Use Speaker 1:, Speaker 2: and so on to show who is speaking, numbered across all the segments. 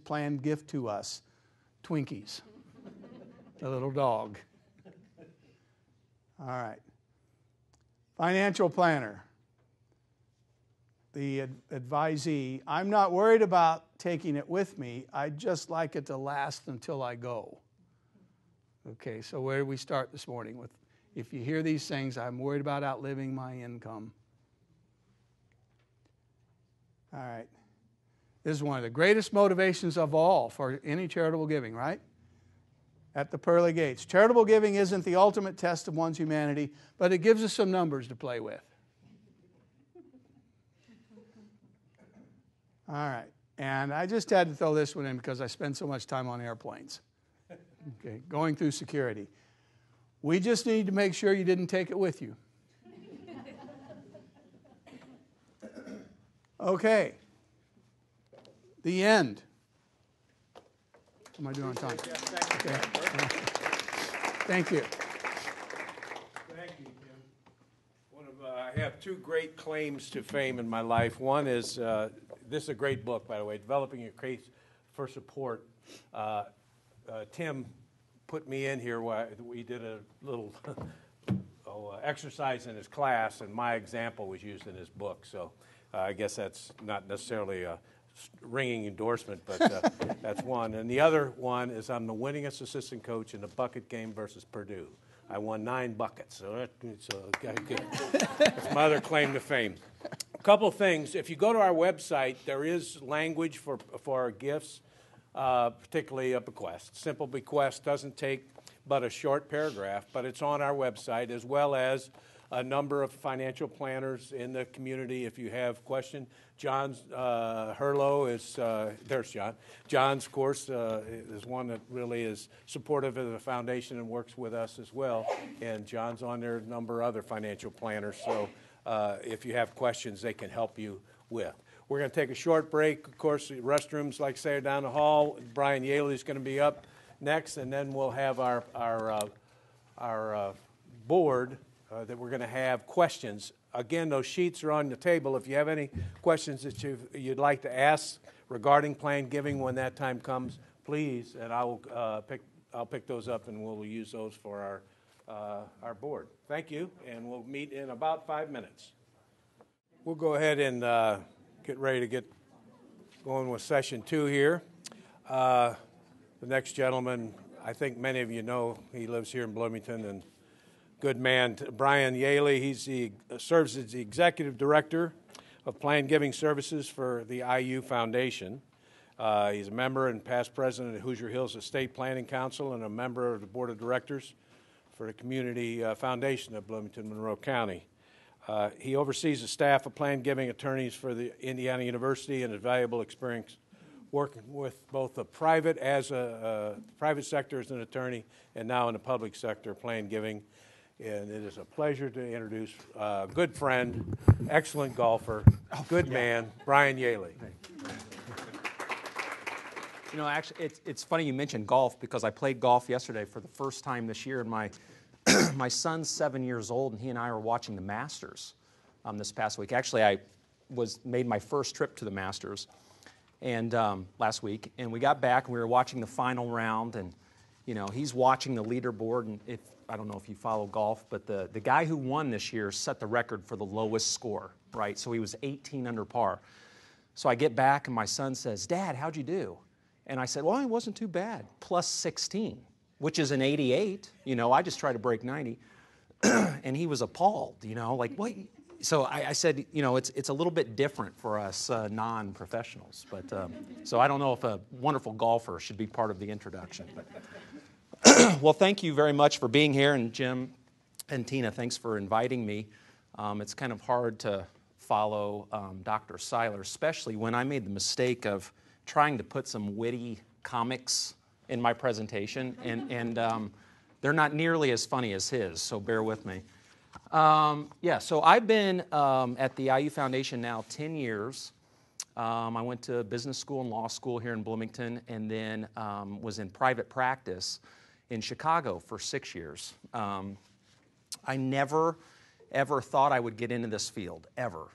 Speaker 1: planned gift to us, Twinkies, the little dog. All right. Financial planner, the advisee. I'm not worried about taking it with me. I'd just like it to last until I go. Okay, so where do we start this morning with? If you hear these things, I'm worried about outliving my income. All right. This is one of the greatest motivations of all for any charitable giving, right? At the pearly gates. Charitable giving isn't the ultimate test of one's humanity, but it gives us some numbers to play with. All right. And I just had to throw this one in because I spend so much time on airplanes. Okay, going through security. We just need to make sure you didn't take it with you. Okay. The end. Am I doing on time? Okay. Thank you.
Speaker 2: Thank you, Tim. I have two great claims to fame in my life. One is, this is a great book, by the way, Developing Your Case for Support. Tim put me in here while we did a little exercise in his class, and my example was used in his book. So I guess that's not necessarily a ringing endorsement, but that's one. And the other one is I'm the winningest assistant coach in the bucket game versus Purdue. I won 9 buckets, so that's my other claim to fame. A couple of things. If you go to our website, there is language for our gifts, particularly a bequest. Simple bequest doesn't take but a short paragraph, but it's on our website, as well as a number of financial planners in the community. If you have questions, John's Herlo is, there's John. John's, of course, is one that really is supportive of the foundation and works with us as well. And John's on there, a number of other financial planners. So if you have questions, they can help you with. We're going to take a short break. Of course, the restrooms, like I say, are down the hall. Brian Yaley is going to be up next, and then we'll have our board that we're going to have questions. Again, those sheets are on the table. If you have any questions that you'd like to ask regarding planned giving when that time comes, please, and I'll pick those up, and we'll use those for our board. Thank you, and we'll meet in about 5 minutes. We'll go ahead and get ready to get going with session 2 here. The next gentleman, I think many of you know, he lives here in Bloomington, and good man, Brian Yaley. He serves as the Executive Director of Planned Giving Services for the IU Foundation. He's a member and past president of Hoosier Hills Estate Planning Council and a member of the Board of Directors for the Community Foundation of Bloomington, Monroe County. He oversees the staff of planned giving attorneys for the Indiana University and has valuable experience working with both the private sector as an attorney and now in the public sector planned giving. And it is a pleasure to introduce a good friend, excellent golfer, good man, Brian Yaley.
Speaker 3: You know, actually, it's funny you mentioned golf because I played golf yesterday for the first time this year. And my son's 7 years old, and he and I were watching the Masters this past week. Actually, I made my first trip to the Masters and last week, and we got back and we were watching the final round, and you know, he's watching the leaderboard, and I don't know if you follow golf, but the guy who won this year set the record for the lowest score, right? So he was 18 under par. So I get back, and my son says, "Dad, how'd you do?" And I said, "Well, it wasn't too bad, plus 16, which is an 88. You know, I just try to break 90." And he was appalled, you know, like, what? So I said, you know, it's a little bit different for us non-professionals. But so I don't know if a wonderful golfer should be part of the introduction. But well, thank you very much for being here. And Jim and Tina, thanks for inviting me. It's kind of hard to follow Dr. Seiler, especially when I made the mistake of trying to put some witty comics in my presentation. And they're not nearly as funny as his, so bear with me. So I've been at the IU Foundation now 10 years. I went to business school and law school here in Bloomington, and then was in private practice in Chicago for 6 years. I never, ever thought I would get into this field, ever.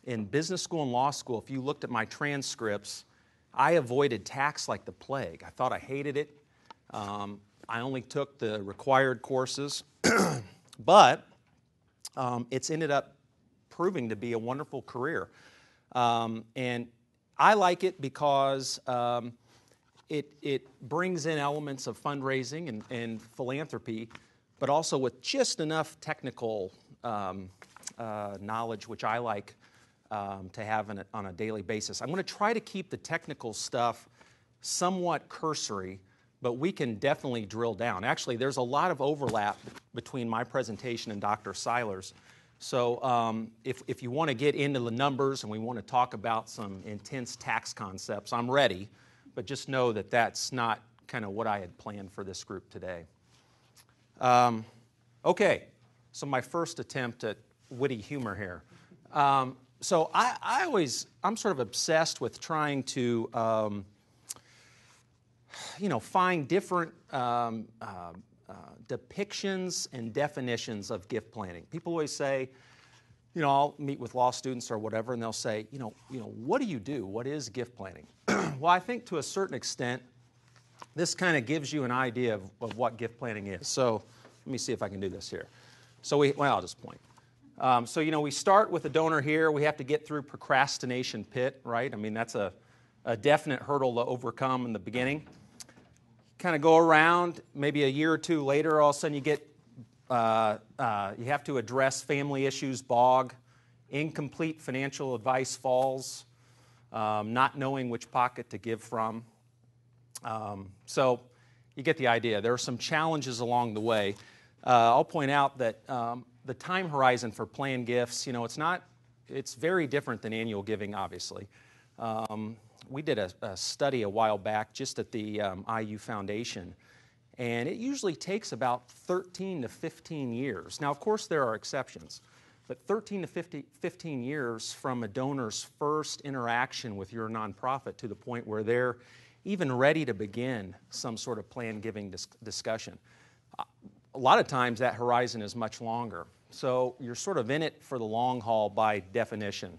Speaker 3: In business school and law school, if you looked at my transcripts, I avoided tax like the plague. I thought I hated it. I only took the required courses, but it's ended up proving to be a wonderful career. And I like it because it brings in elements of fundraising and philanthropy, but also with just enough technical knowledge, which I like to have on a daily basis. I'm going to try to keep the technical stuff somewhat cursory, but we can definitely drill down. Actually, there's a lot of overlap between my presentation and Dr. Seiler's. So if you want to get into the numbers and we want to talk about some intense tax concepts, I'm ready, but just know that that's not kind of what I had planned for this group today. Okay, so my first attempt at witty humor here. So I'm sort of obsessed with trying to, find different depictions and definitions of gift planning. People always say, I'll meet with law students or whatever, and they'll say, what do you do? What is gift planning? Well, I think to a certain extent, this kind of gives you an idea of what gift planning is. So let me see if I can do this here. So I'll just point. We start with a donor here. We have to get through procrastination pit, right? I mean, that's a definite hurdle to overcome in the beginning. Kind of go around, maybe a year or two later, all of a sudden you get, you have to address family issues, bog, incomplete financial advice falls, not knowing which pocket to give from. So you get the idea. There are some challenges along the way. I'll point out that the time horizon for planned gifts, it's very different than annual giving, obviously. We did a study a while back just at the IU Foundation, and it usually takes about 13 to 15 years. Now, of course, there are exceptions, but 13 to 15 years from a donor's first interaction with your nonprofit to the point where they're even ready to begin some sort of planned giving discussion. A lot of times that horizon is much longer. So you're sort of in it for the long haul by definition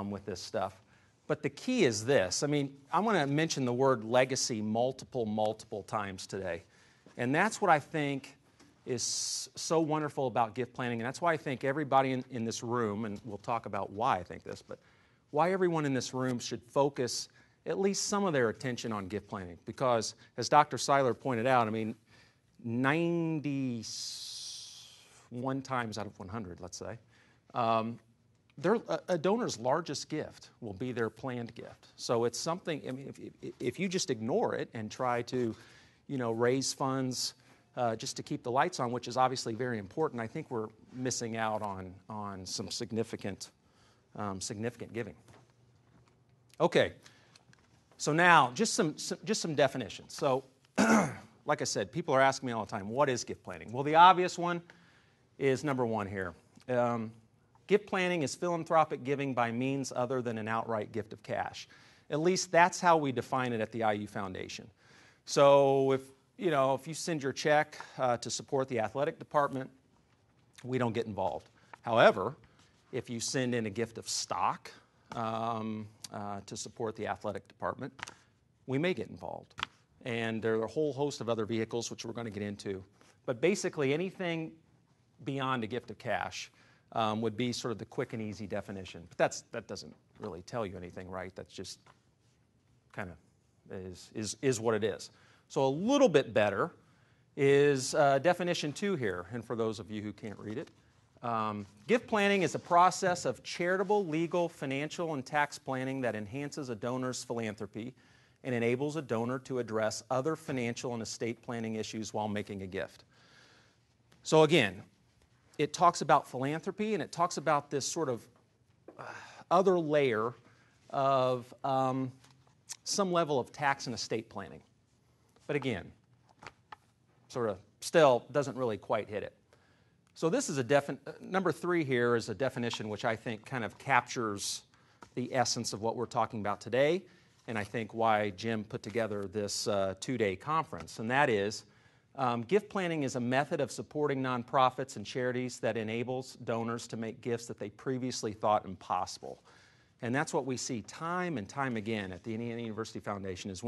Speaker 3: with this stuff. But the key is this. I'm going to mention the word legacy multiple times today. And that's what I think is so wonderful about gift planning. And that's why I think everybody in this room, and we'll talk about why I think this, but why everyone in this room should focus at least some of their attention on gift planning. Because as Dr. Seiler pointed out, 91 times out of 100, let's say, a donor's largest gift will be their planned gift. So it's something, if you just ignore it and try to, raise funds just to keep the lights on, which is obviously very important, I think we're missing out on some significant giving. Okay, so now just some definitions. So, like I said, people are asking me all the time, what is gift planning? Well, the obvious one is number one here. Gift planning is philanthropic giving by means other than an outright gift of cash. At least that's how we define it at the IU Foundation. So if you send your check to support the athletic department, we don't get involved. However, if you send in a gift of stock to support the athletic department, we may get involved. And there are a whole host of other vehicles which we're going to get into. But basically anything beyond a gift of cash would be sort of the quick and easy definition. But that doesn't really tell you anything, right? That's just kind of is what it is. So a little bit better is definition 2 here, and for those of you who can't read it. Gift planning is a process of charitable, legal, financial, and tax planning that enhances a donor's philanthropy and enables a donor to address other financial and estate planning issues while making a gift. So again, it talks about philanthropy, and it talks about this sort of other layer of some level of tax and estate planning. But again, sort of still doesn't really quite hit it. So this is number 3 here is a definition which I think kind of captures the essence of what we're talking about today, and I think why Jim put together this 2-day conference, and that is gift planning is a method of supporting nonprofits and charities that enables donors to make gifts that they previously thought impossible. And that's what we see time and time again at the Indiana University Foundation is